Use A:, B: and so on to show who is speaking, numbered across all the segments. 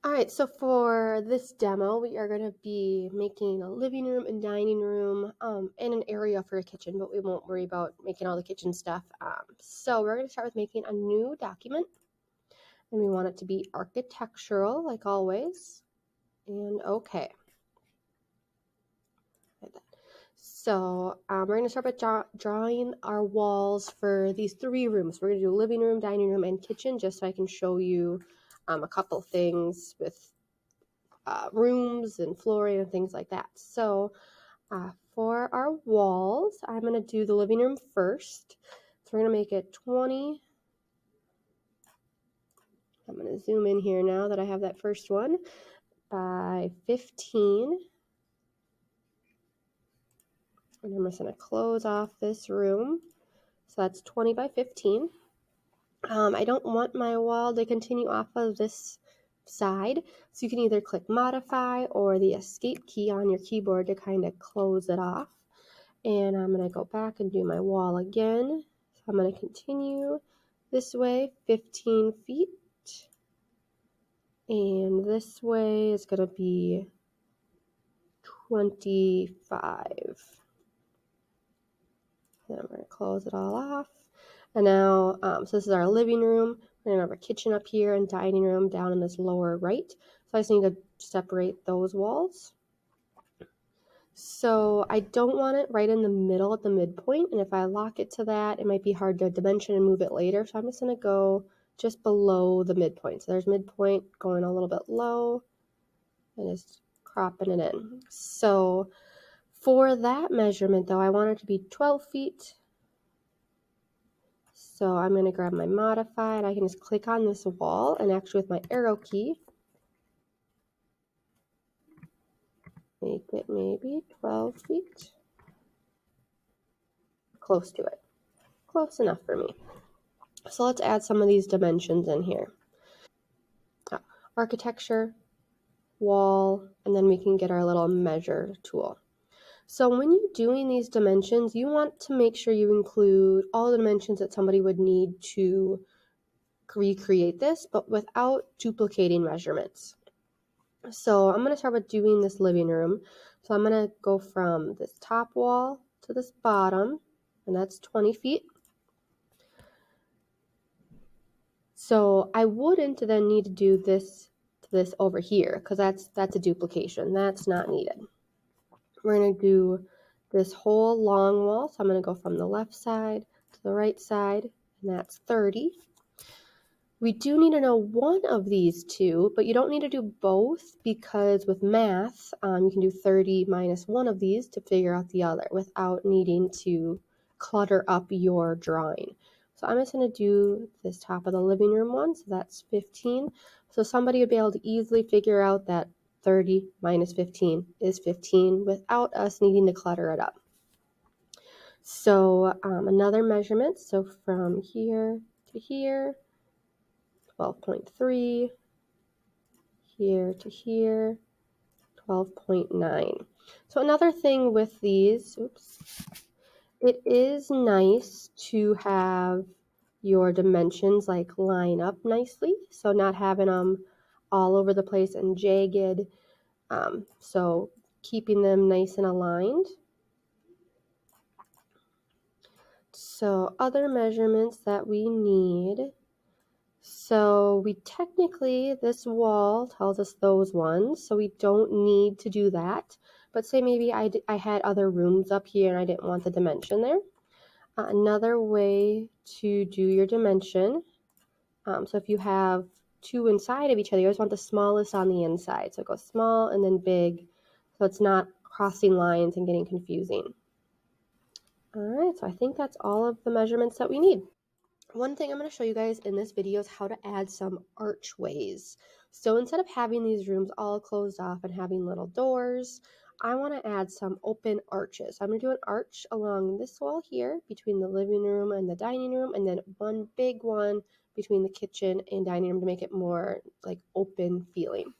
A: All right, so for this demo, we are going to be making a living room and dining room and an area for a kitchen, but we won't worry about making all the kitchen stuff. So we're going to start with making a new document, and we want it to be architectural, like always, and okay. So we're going to start by drawing our walls for these 3 rooms. We're going to do living room, dining room, and kitchen, just so I can show you a couple things with rooms and flooring and things like that. So for our walls, I'm going to do the living room first. So we're going to make it 20. I'm going to zoom in here now that I have that first one by 15. And I'm just going to close off this room. So that's 20 by 15. I don't want my wall to continue off of this side, so you can either click modify or the escape key on your keyboard to kind of close it off. And I'm going to go back and do my wall again. So I'm going to continue this way 15 feet. And this way is going to be 25. And I'm going to close it all off. And now, so this is our living room. We're going to have our kitchen up here and dining room down in this lower right. So I just need to separate those walls. So I don't want it right in the middle at the midpoint, and if I lock it to that, it might be hard to dimension and move it later. So I'm just going to go just below the midpoint. So there's midpoint going a little bit low and just cropping it in. So for that measurement though, I want it to be 12 feet. So I'm going to grab my modify and I can just click on this wall, and actually with my arrow key, make it maybe 12 feet. Close to it. Close enough for me. So let's add some of these dimensions in here. Architecture, wall, and then we can get our little measure tool. So when you're doing these dimensions, you want to make sure you include all the dimensions that somebody would need to recreate this, but without duplicating measurements. So I'm going to start with doing this living room. So I'm going to go from this top wall to this bottom, and that's 20 feet. So I wouldn't then need to do this to this over here, because that's a duplication. That's not needed. We're going to do this whole long wall. So I'm going to go from the left side to the right side, and that's 30. We do need to know one of these two, but you don't need to do both, because with math, you can do 30 minus one of these to figure out the other without needing to clutter up your drawing. So I'm just going to do this top of the living room one, so that's 15. So somebody would be able to easily figure out that 30 minus 15 is 15 without us needing to clutter it up. So another measurement, so from here to here, 12.3, here to here, 12.9. So another thing with these, it is nice to have your dimensions like line up nicely, so not having them all over the place and jagged. So keeping them nice and aligned. So other measurements that we need. So we technically, this wall tells us those ones, so we don't need to do that. But say maybe I had other rooms up here and I didn't want the dimension there. Another way to do your dimension, so if you have two inside of each other, you always want the smallest on the inside. So go small and then big, so it's not crossing lines and getting confusing. All right, so I think that's all of the measurements that we need. One thing I'm going to show you guys in this video is how to add some archways. So instead of having these rooms all closed off and having little doors, I want to add some open arches. I'm going to do an arch along this wall here between the living room and the dining room, and then one big one between the kitchen and dining room to make it more like open feeling.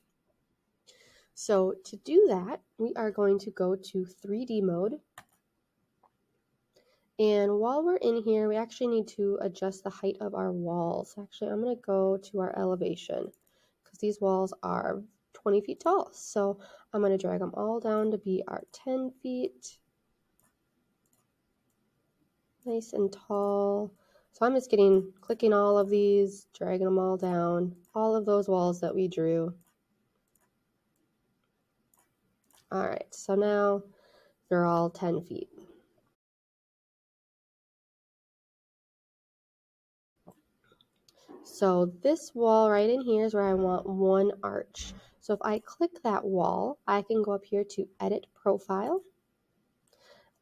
A: So to do that, we are going to go to 3D mode. And while we're in here, we actually need to adjust the height of our walls. Actually, I'm going to go to our elevation, because these walls are 20 feet tall. So I'm going to drag them all down to be our 10 feet. Nice and tall. So I'm just clicking all of these, dragging them all down, all of those walls that we drew. All right, so now they're all 10 feet. So this wall right in here is where I want one arch. So if I click that wall, I can go up here to Edit Profile.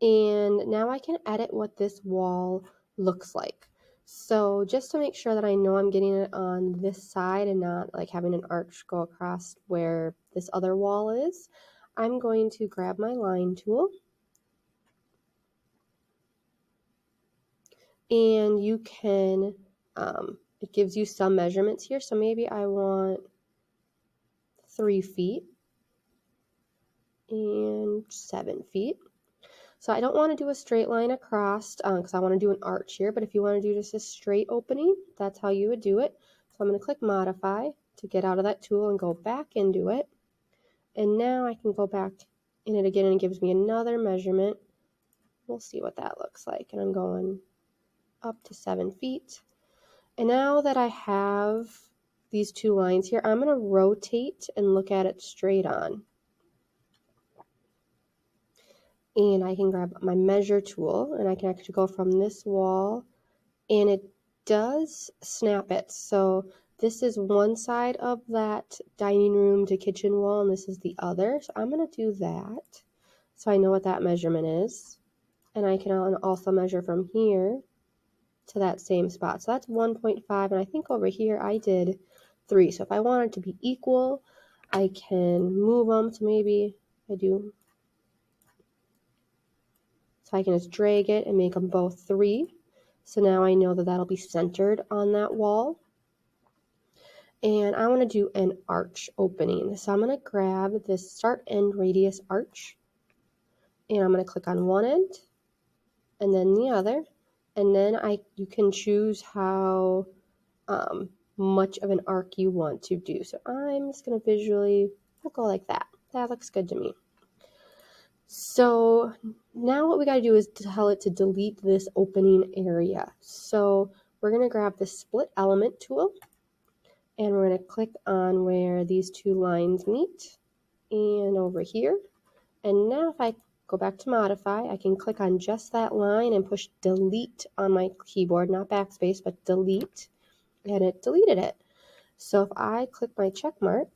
A: And now I can edit what this wall looks like. So just to make sure that I know I'm getting it on this side and not like having an arch go across where this other wall is, I'm going to grab my line tool. And you can, it gives you some measurements here. So maybe I want 3 feet and 7 feet. So I don't want to do a straight line across because I want to do an arch here, but if you want to do just a straight opening, that's how you would do it. So I'm going to click Modify to get out of that tool and go back into it. And now I can go back in it again and it gives me another measurement. We'll see what that looks like. And I'm going up to 7 feet. And now that I have these two lines here, I'm going to rotate and look at it straight on. And I can grab my measure tool and I can actually go from this wall and it does snap it. So this is one side of that dining room to kitchen wall and this is the other. So I'm going to do that so I know what that measurement is. And I can also measure from here to that same spot. So that's 1.5 and I think over here I did 3. So if I want it to be equal, I can move them. So maybe I do. So I can just drag it and make them both 3. So now I know that that'll be centered on that wall. And I want to do an arch opening. So I'm going to grab this start end radius arch. And I'm going to click on one end and then the other. And then you can choose how much of an arc you want to do. So I'm just going to we'll go like that. That looks good to me. So now what we got to do is tell it to delete this opening area. So we're going to grab the split element tool and we're going to click on where these two lines meet and over here. And now if I go back to modify, I can click on just that line and push delete on my keyboard, not backspace, but delete, and it deleted it. So if I click my check mark,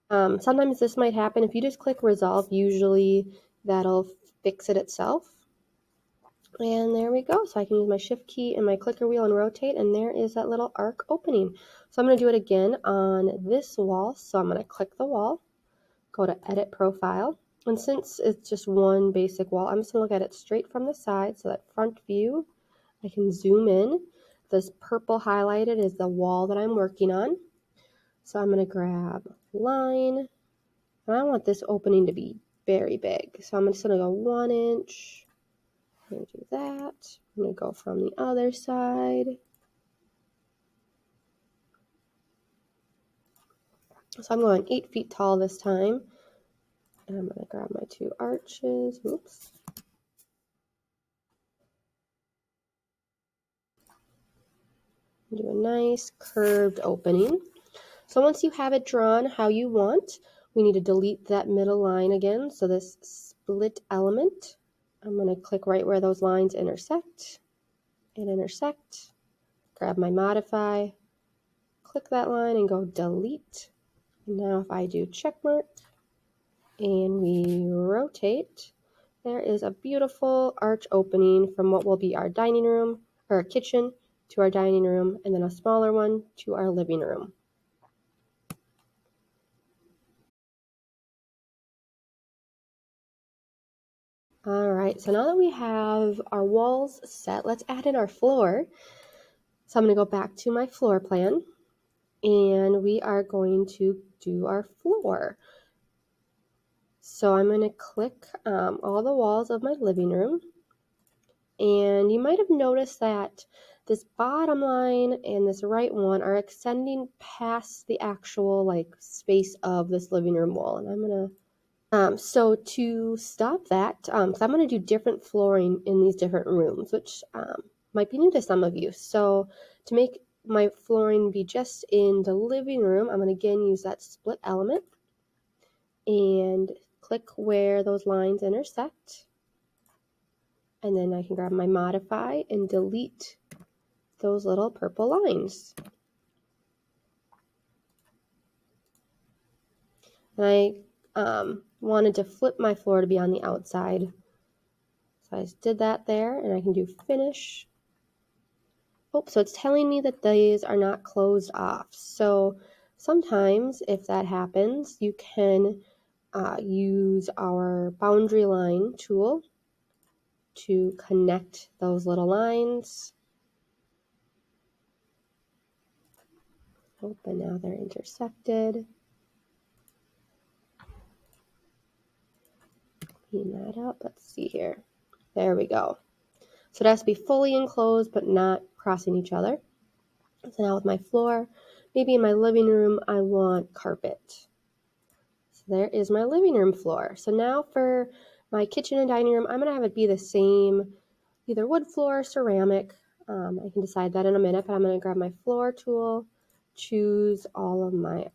A: sometimes this might happen. If you just click resolve, usually that'll fix it itself. And there we go. So I can use my shift key and my clicker wheel and rotate, and there is that little arc opening. So I'm going to do it again on this wall. So I'm going to click the wall, go to edit profile, and since it's just one basic wall, I'm just going to look at it straight from the side. So that front view, I can zoom in. This purple highlighted is the wall that I'm working on. So I'm going to grab line, and I want this opening to be very big. So I'm just going to go 1 inch. I'm going to do that. I'm going to go from the other side. So I'm going 8 feet tall this time. And I'm going to grab my 2 arches. Oops. Do a nice curved opening. So once you have it drawn how you want, we need to delete that middle line again. So this split element, I'm going to click right where those lines intersect and intersect. Grab my modify, click that line and go delete. And now if I do check mark and we rotate, there is a beautiful arch opening from what will be our dining room or our kitchen to our dining room, and then a smaller one to our living room. All right, so now that we have our walls set, let's add in our floor. So I'm going to go back to my floor plan, and we are going to do our floor. So I'm going to click all the walls of my living room, and you might have noticed that this bottom line and this right one are extending past the actual like space of this living room wall. And I'm gonna so to stop that, because I'm going to do different flooring in these different rooms, which might be new to some of you. So to make my flooring be just in the living room, I'm going to again use that split element and click where those lines intersect. And then I can grab my modify and delete those little purple lines. And I wanted to flip my floor to be on the outside. So I just did that there, and I can do finish. Oh, so it's telling me that these are not closed off. So sometimes if that happens, you can use our boundary line tool to connect those little lines. Oh, and now they're intersected. Clean that up. Let's see here. There we go. So it has to be fully enclosed but not crossing each other. So now with my floor, maybe in my living room, I want carpet. So there is my living room floor. So now for my kitchen and dining room, I'm going to have it be the same, either wood floor or ceramic. I can decide that in a minute, but I'm going to grab my floor tool, choose all of my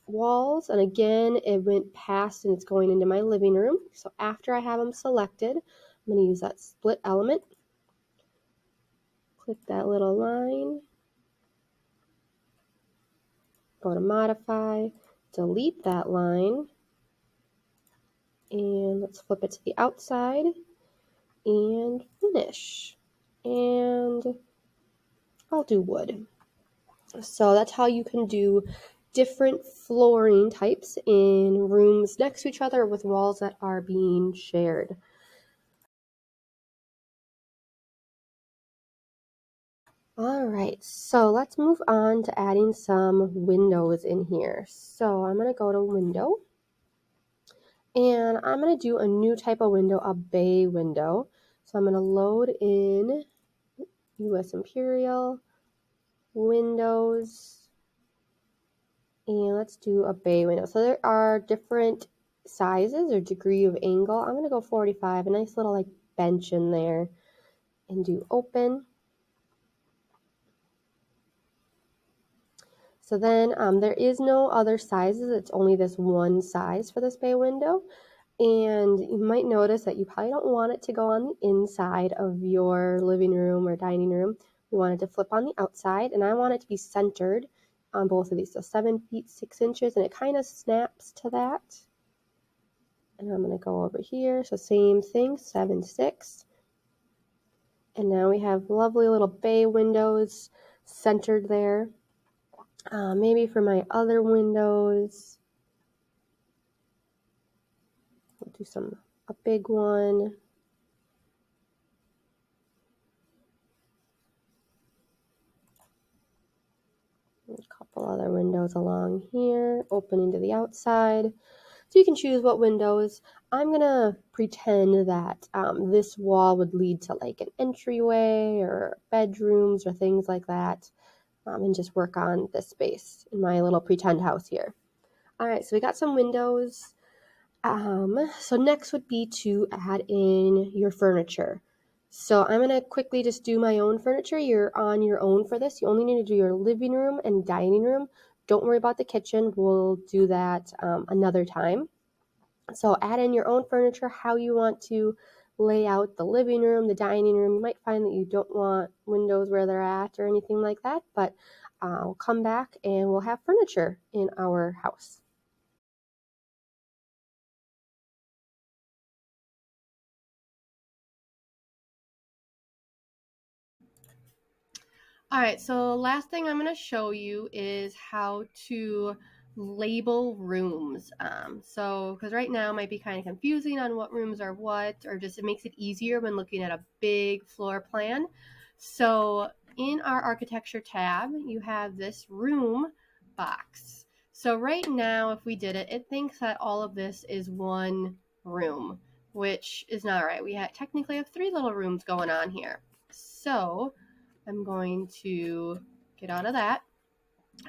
A: walls, and again, it went past and it's going into my living room. So after I have them selected, I'm going to use that split element. Click that little line, go to modify, delete that line, and let's flip it to the outside and finish. And I'll do wood. So that's how you can do different flooring types in rooms next to each other with walls that are being shared. All right, so let's move on to adding some windows in here. So I'm going to go to window, and I'm going to do a new type of window, a bay window. So I'm going to load in US Imperial, Windows, and let's do a bay window. So there are different sizes or degree of angle. I'm going to go 45, a nice little like bench in there, and do open. So then there is no other sizes. It's only this one size for this bay window. And you might notice that you probably don't want it to go on the inside of your living room or dining room. You want it to flip on the outside, and I want it to be centered on both of these. So 7 feet 6 inches, and it kind of snaps to that. And I'm going to go over here. So same thing, 7 6. And now we have lovely little bay windows centered there. Maybe for my other windows, we'll do a big one. A couple other windows along here, opening to the outside. So you can choose what windows. I'm going to pretend that this wall would lead to like an entryway or bedrooms or things like that, and just work on this space in my little pretend house here. All right, so we got some windows. So next would be to add in your furniture. So I'm going to quickly just do my own furniture. You're on your own for this. You only need to do your living room and dining room. Don't worry about the kitchen. We'll do that another time. So add in your own furniture, how you want to lay out the living room, the dining room. You might find that you don't want windows where they're at or anything like that, but we'll come back and we'll have furniture in our house. All right, so last thing I'm going to show you is how to label rooms. Because right now it might be kind of confusing on what rooms are what, or just it makes it easier when looking at a big floor plan. So in our architecture tab, you have this room box. So right now, if we did it, it thinks that all of this is one room, which is not right. We technically have 3 little rooms going on here. So I'm going to get out of that.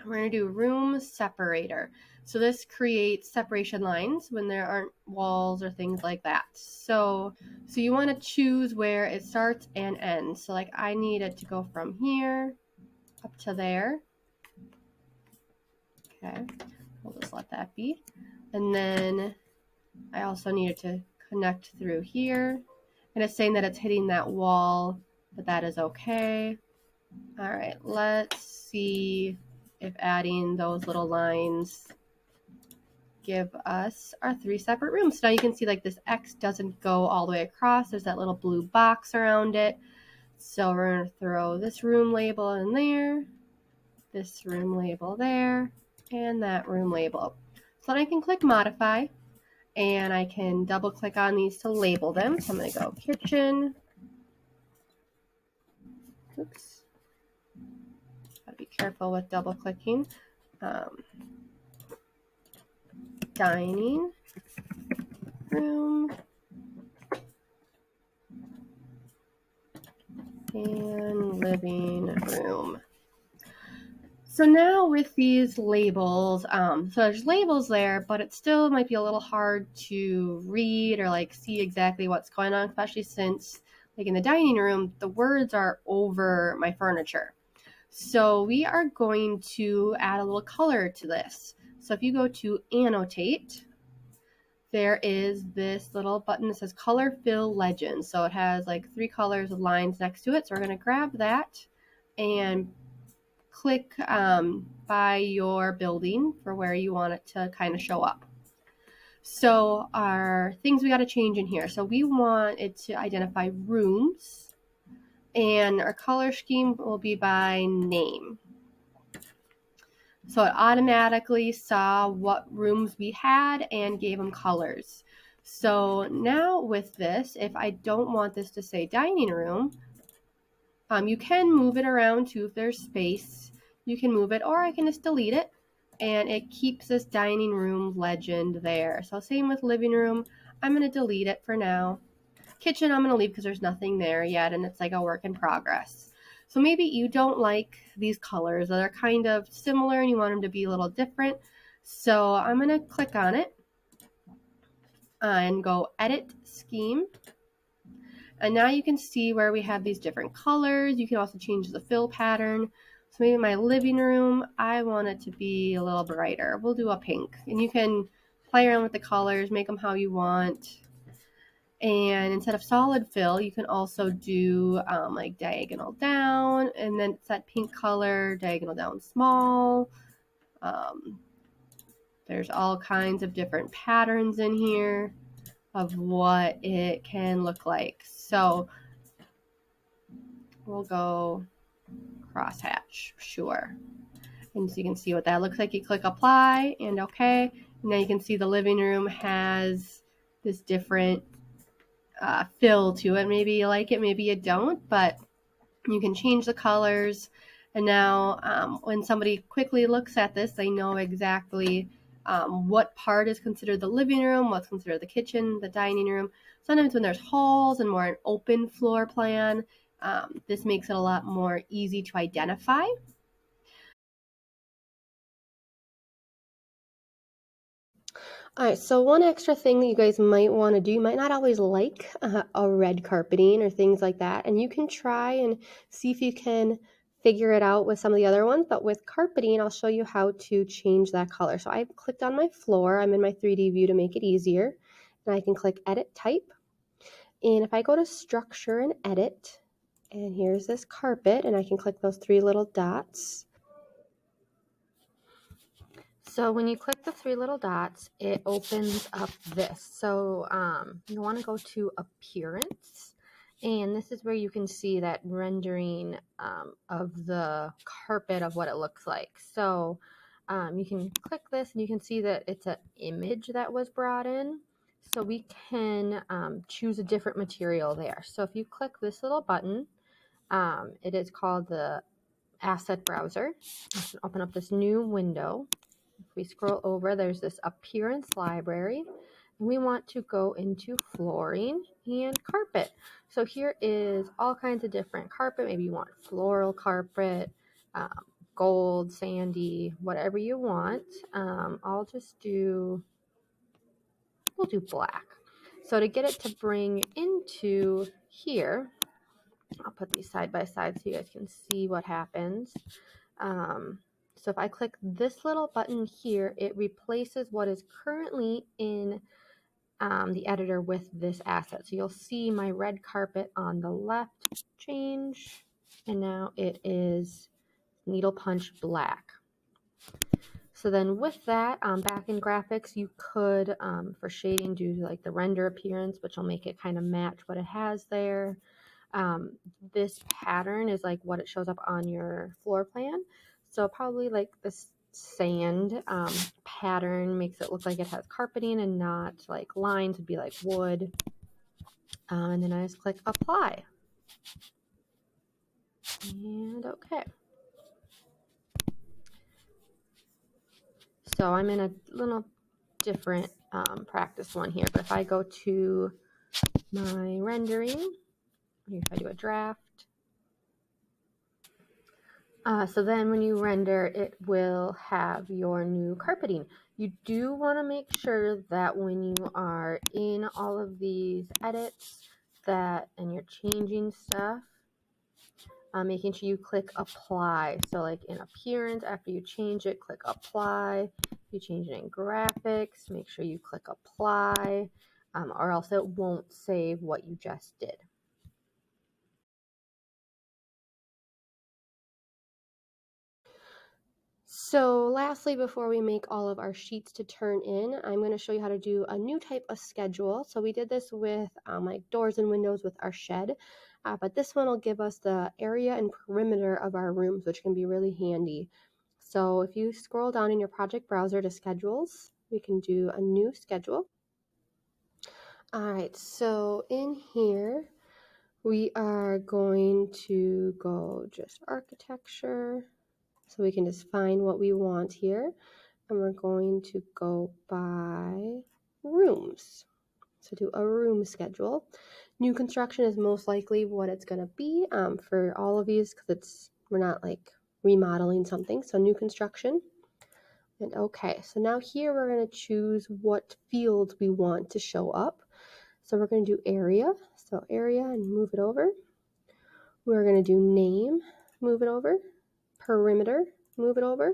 A: We're going to do room separator. So this creates separation lines when there aren't walls or things like that. So you want to choose where it starts and ends. So like I need it to go from here up to there. Okay, we'll just let that be. And then I also need it to connect through here. And it's saying that it's hitting that wall, but that is okay. All right, let's see if adding those little lines give us our 3 separate rooms. So now you can see like this X doesn't go all the way across. There's that little blue box around it. So we're going to throw this room label in there, this room label there, and that room label. So then I can click modify, and I can double click on these to label them. So I'm going to go kitchen. Oops. Gotta be careful with double clicking. Dining room and living room. So now with these labels, so there's labels there, but it still might be a little hard to read or like see exactly what's going on, especially since like in the dining room, the words are over my furniture. So we are going to add a little color to this. So if you go to annotate, there is this little button that says color fill legend. So it has like 3 colors of lines next to it. So we're going to grab that and click by your building for where you want it to kind of show up. So our things we got to change in here. So we want it to identify rooms. And our color scheme will be by name. So it automatically saw what rooms we had and gave them colors. So now with this, if I don't want this to say dining room, you can move it around too if there's space. You can move it, or I can just delete it, and it keeps this dining room legend there. So same with living room. I'm going to delete it for now. Kitchen, I'm going to leave because there's nothing there yet, and it's like a work in progress. So maybe you don't like these colors, or they're kind of similar and you want them to be a little different. So I'm going to click on it and go edit scheme. And now you can see where we have these different colors. You can also change the fill pattern. So maybe my living room, I want it to be a little brighter. We'll do a pink. And you can play around with the colors, make them how you want. And instead of solid fill, you can also do like diagonal down, and then it's that pink color, diagonal down small. There's all kinds of different patterns in here of what it can look like. So we'll go crosshatch, sure. And so you can see what that looks like. You click apply and okay. And now you can see the living room has this different fill to it. Maybe you like it, maybe you don't, but you can change the colors. And now when somebody quickly looks at this, they know exactly what part is considered the living room, what's considered the kitchen, the dining room. Sometimes when there's halls and more an open floor plan, this makes it a lot more easy to identify. All right, so one extra thing that you guys might want to do, you might not always like a red carpeting or things like that, and you can try and see if you can figure it out with some of the other ones, but with carpeting, I'll show you how to change that color. So I've clicked on my floor, I'm in my 3D view to make it easier, and I can click edit type, and if I go to structure and edit, and here's this carpet, and I can click those 3 little dots. So when you click the 3 little dots, it opens up this. So you want to go to appearance, and this is where you can see that rendering of the carpet of what it looks like. So you can click this and you can see that it's an image that was brought in. So we can choose a different material there. So if you click this little button, it is called the asset browser. You can open up this new window. If we scroll over, there's this appearance library. we want to go into flooring and carpet. So here is all kinds of different carpet. Maybe you want floral carpet, gold, sandy, whatever you want. We'll do black. So to get it to bring into here, I'll put these side by side so you guys can see what happens. So if I click this little button here, it replaces what is currently in the editor with this asset. So you'll see my red carpet on the left change, and now it is needle punch black. So then with that, back in graphics, you could, for shading, do like the render appearance, which will make it kind of match what it has there. This pattern is like what it shows up on your floor plan. So probably like this sand pattern makes it look like it has carpeting and not like lines would be like wood. And then I just click apply. And okay. So I'm in a little different practice one here, but if I go to my rendering, if I do a draft, so then when you render, it will have your new carpeting. You do want to make sure that when you are in all of these edits and you're changing stuff, making sure you click apply. So like in appearance, after you change it, click apply. If you change it in graphics, make sure you click apply, or else it won't save what you just did. So lastly, before we make all of our sheets to turn in, I'm going to show you how to do a new type of schedule. So we did this with like doors and windows with our shed, but this one will give us the area and perimeter of our rooms, which can be really handy. So if you scroll down in your project browser to schedules, we can do a new schedule. All right, so in here, we are going to go just architecture. So we can just find what we want here, and we're going to go by rooms. So do a room schedule. New construction is most likely what it's going to be for all of these, because we're not like remodeling something. So new construction. And okay, so now here we're going to choose what fields we want to show up. So we're going to do area. So area and move it over. We're going to do name, move it over. Perimeter, move it over.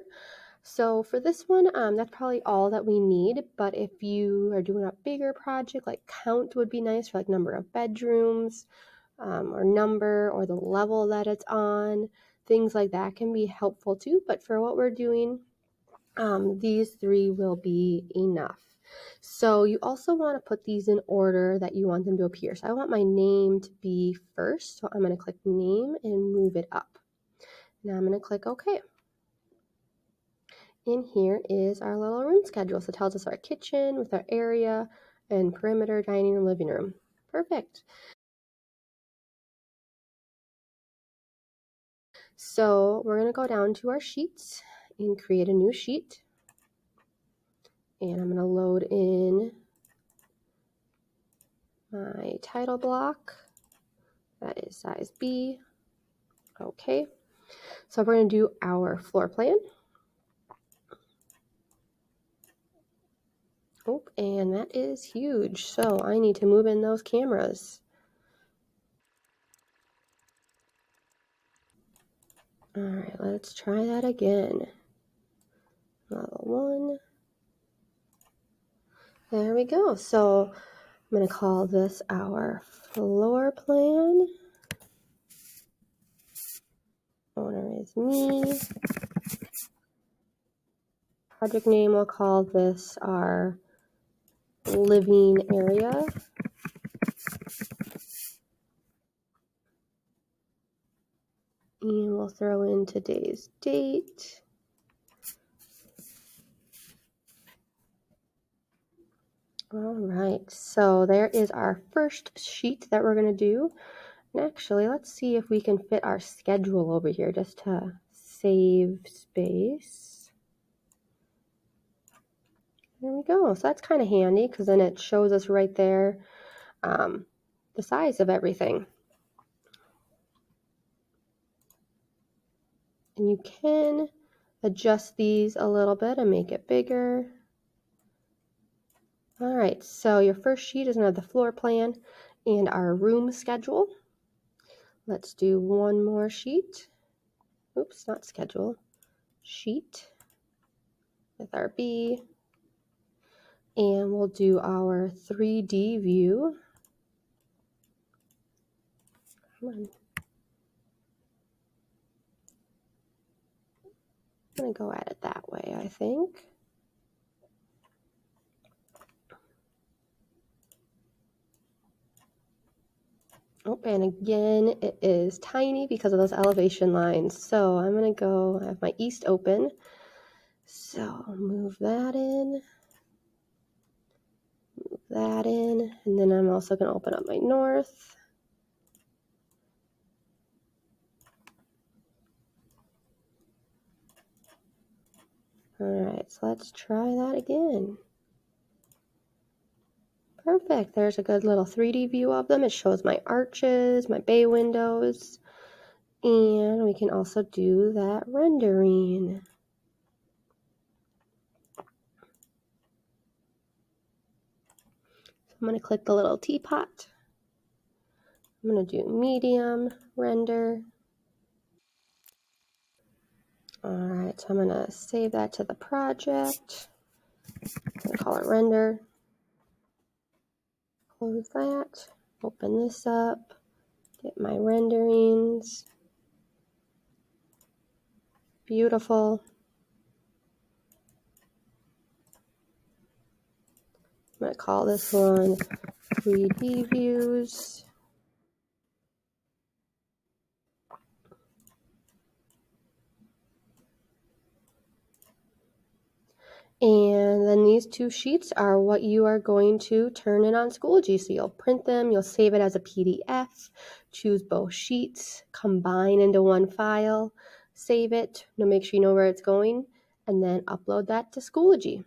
A: So for this one, that's probably all that we need, but if you are doing a bigger project, like count would be nice for like number of bedrooms, or number, or the level that it's on, things like that can be helpful too, but for what we're doing, these three will be enough. So you also want to put these in order that you want them to appear. So I want my name to be first, so I'm going to click name and move it up. Now I'm going to click OK. In here is our little room schedule. So it tells us our kitchen with our area and perimeter, dining, and living room. Perfect. So we're going to go down to our sheets and create a new sheet. And I'm going to load in my title block. That is size B. Okay. So we're going to do our floor plan. Oh, and that is huge. So I need to move in those cameras. All right, let's try that again. Level 1. There we go. So I'm going to call this our floor plan. Owner is me. Project name, we'll call this our living area. And we'll throw in today's date. All right, so there is our first sheet that we're going to do. And actually, let's see if we can fit our schedule over here just to save space. There we go. So that's kind of handy because then it shows us right there the size of everything. And you can adjust these a little bit and make it bigger. All right, so your first sheet is going to have the floor plan and our room schedule. Let's do one more sheet. Oops, not schedule. Sheet with our B. And we'll do our 3D view. Come on. I'm going to go at it that way, I think. Oh, and again, it is tiny because of those elevation lines. So I'm going to go, I have my east open. So move that in, and then I'm also going to open up my north. All right, so let's try that again. Perfect, there's a good little 3D view of them. It shows my arches, my bay windows, and we can also do that rendering. So I'm going to click the little teapot. I'm going to do medium render. All right, so I'm going to save that to the project. I'm going to call it render. Close that. Open this up. Get my renderings. Beautiful. I'm going to call this one 3D views. And then these two sheets are what you are going to turn in on Schoology. So you'll print them, you'll save it as a PDF, choose both sheets, combine into one file, save it, make sure you know where it's going, and then upload that to Schoology.